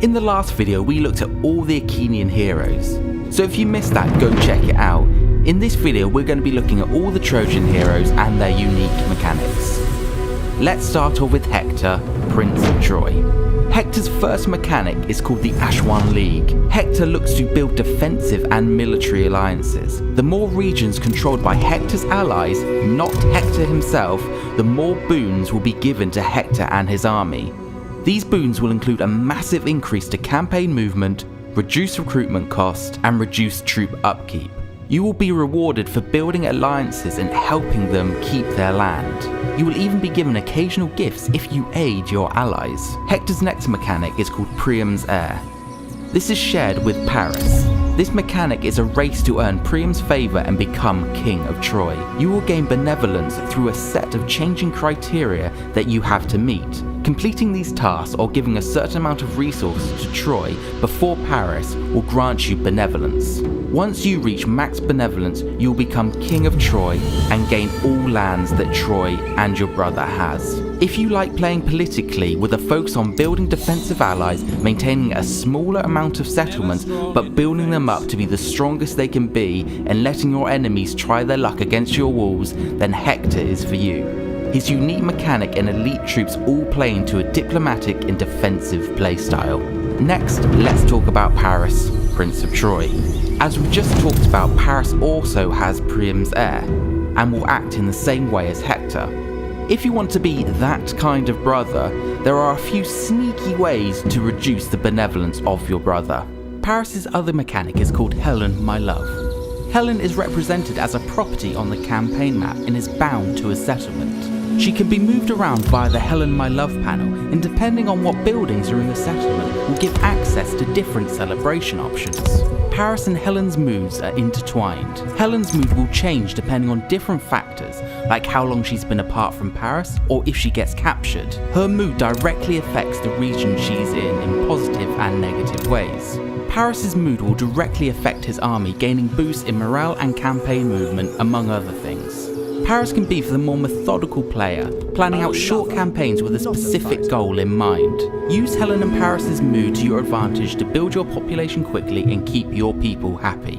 In the last video, we looked at all the Achaean heroes. So if you missed that, go check it out. In this video, we're going to be looking at all the Trojan heroes and their unique mechanics. Let's start off with Hector, Prince of Troy. Hector's first mechanic is called the Aswan League. Hector looks to build defensive and military alliances. The more regions controlled by Hector's allies, not Hector himself, the more boons will be given to Hector and his army. These boons will include a massive increase to campaign movement, reduced recruitment cost, and reduced troop upkeep. You will be rewarded for building alliances and helping them keep their land. You will even be given occasional gifts if you aid your allies. Hector's next mechanic is called Priam's Heir. This is shared with Paris. This mechanic is a race to earn Priam's favour and become King of Troy. You will gain benevolence through a set of changing criteria that you have to meet. Completing these tasks or giving a certain amount of resources to Troy before Paris will grant you benevolence. Once you reach max benevolence, you will become King of Troy and gain all lands that Troy and your brother has. If you like playing politically with a focus on building defensive allies, maintaining a smaller amount of settlements but building them up to be the strongest they can be and letting your enemies try their luck against your walls, then Hector is for you. His unique mechanic and elite troops all play into a diplomatic and defensive playstyle. Next, let's talk about Paris, Prince of Troy. As we just talked about, Paris also has Priam's Heir and will act in the same way as Hector. If you want to be that kind of brother, there are a few sneaky ways to reduce the benevolence of your brother. Paris's other mechanic is called Helen, my love. Helen is represented as a property on the campaign map and is bound to a settlement. She can be moved around via the Helen My Love panel, and depending on what buildings are in the settlement, will give access to different celebration options. Paris and Helen's moods are intertwined. Helen's mood will change depending on different factors, like how long she's been apart from Paris, or if she gets captured. Her mood directly affects the region she's in positive and negative ways. Paris's mood will directly affect his army, gaining boosts in morale and campaign movement, among other things. Paris can be for the more methodical player, planning out short campaigns with a specific goal in mind. Use Helen and Paris's mood to your advantage to build your population quickly and keep your people happy.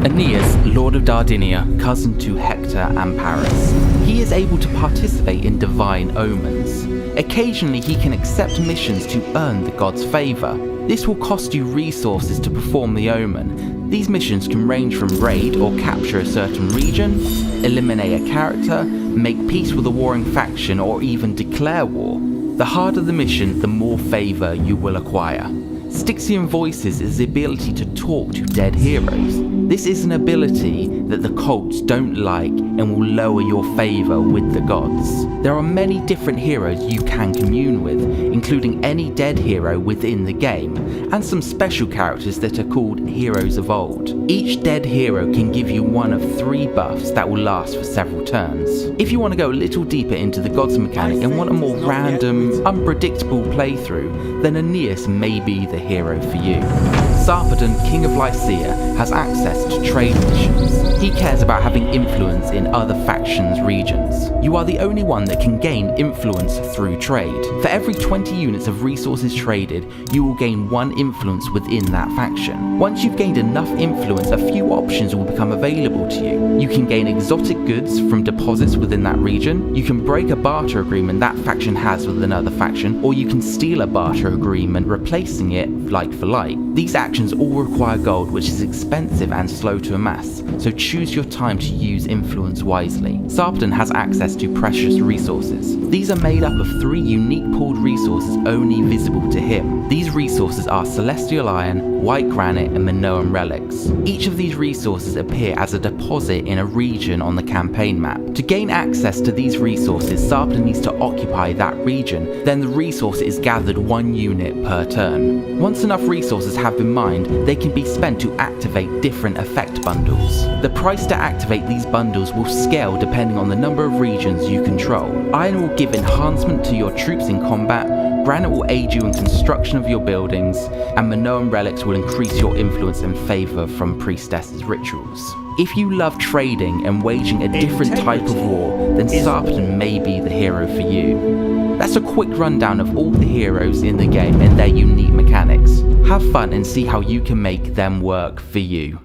Aeneas, Lord of Dardinia, cousin to Hector and Paris. He is able to participate in divine omens. Occasionally he can accept missions to earn the god's favour. This will cost you resources to perform the omen. These missions can range from raid or capture a certain region, eliminate a character, make peace with a warring faction, or even declare war. The harder the mission, the more favour you will acquire. Styxian Voices is the ability to talk to dead heroes. This is an ability that the cults don't like and will lower your favour with the gods. There are many different heroes you can commune with, including any dead hero within the game, and some special characters that are called Heroes of Old. Each dead hero can give you one of 3 buffs that will last for several turns. If you want to go a little deeper into the gods mechanic and want a more random, unpredictable playthrough, then Aeneas may be the hero for you. Sa르페돈, King of Lycia, has access to trade missions. He cares about having influence in other factions' regions. You are the only one that can gain influence through trade. For every 20 units of resources traded, you will gain 1 influence within that faction. Once you've gained enough influence, a few options will become available to you. You can gain exotic goods from deposits within that region, you can break a barter agreement that faction has with another faction, or you can steal a barter agreement, replacing it like for like. These actions all require gold, which is expensive and slow to amass, so choose your time to use influence wisely. Sa르페돈 has access to precious resources. These are made up of 3 unique pooled resources only visible to him. These resources are Celestial Iron, White Granite, and Minoan Relics. Each of these resources appear as a deposit in a region on the campaign map. To gain access to these resources, Sa르페돈 needs to occupy that region, then the resource is gathered 1 unit per turn. Once enough resources have been mined, they can be spent to activate different effect bundles. The price to activate these bundles will scale depending on the number of regions you control. Iron will give enhancement to your troops in combat, Granite will aid you in construction of your buildings, and Minoan Relics will increase your influence and favour from priestesses' rituals. If you love trading and waging a different type of war, then Sarupeton may be the hero for you. That's a quick rundown of all the heroes in the game and their unique mechanics. Have fun and see how you can make them work for you.